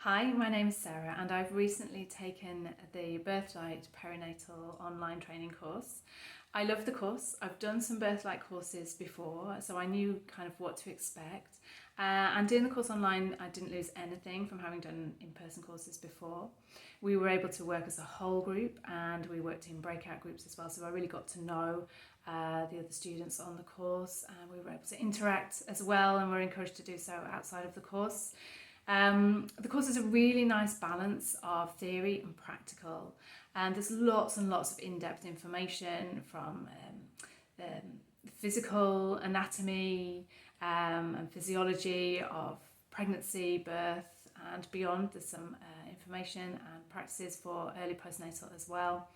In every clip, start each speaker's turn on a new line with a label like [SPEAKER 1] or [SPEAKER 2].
[SPEAKER 1] Hi, my name is Sarah and I've recently taken the Birthlight Perinatal online training course. I love the course. I've done some Birthlight courses before, so I knew kind of what to expect. And doing the course online, I didn't lose anything from having done in-person courses before. We were able to work as a whole group and we worked in breakout groups as well, so I really got to know the other students on the course, and we were able to interact as well, and we're encouraged to do so outside of the course. The course is a really nice balance of theory and practical, and there's lots and lots of in-depth information from physical anatomy and physiology of pregnancy, birth and beyond. There's some information and practices for early postnatal as well.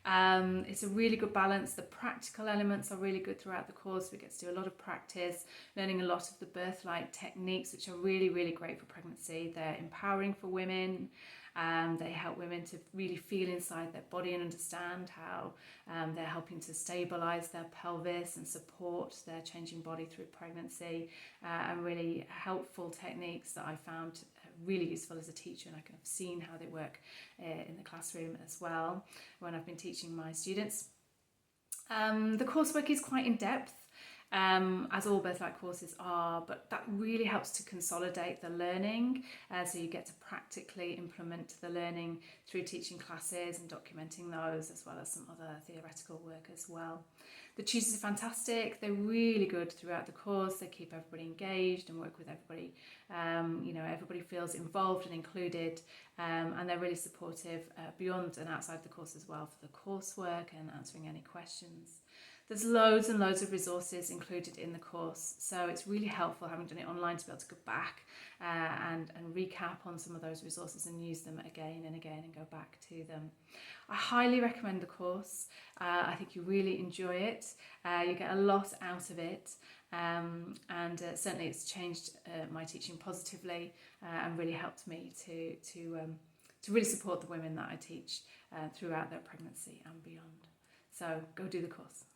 [SPEAKER 1] It's a really good balance. The practical elements are really good throughout the course. We get to do a lot of practice, learning a lot of the Birthlight techniques, which are really, really great for pregnancy. They're empowering for women. They help women to really feel inside their body and understand how they're helping to stabilise their pelvis and support their changing body through pregnancy, and really helpful techniques that I found really useful as a teacher, and I can have seen how they work in the classroom as well when I've been teaching my students. The coursework is quite in depth, as all Birthlight courses are, but that really helps to consolidate the learning, so you get to practically implement the learning through teaching classes and documenting those, as well as some other theoretical work as well. The tutors are fantastic. They're really good throughout the course. They keep everybody engaged and work with everybody. Everybody feels involved and included, and they're really supportive beyond and outside the course as well for the coursework and answering any questions. There's loads and loads of resources included in the course, so it's really helpful, having done it online, to be able to go back and recap on some of those resources and use them again and again and go back to them. I highly recommend the course. I think you really enjoy it. You get a lot out of it, and certainly it's changed my teaching positively, and really helped me to really support the women that I teach throughout their pregnancy and beyond. So go do the course.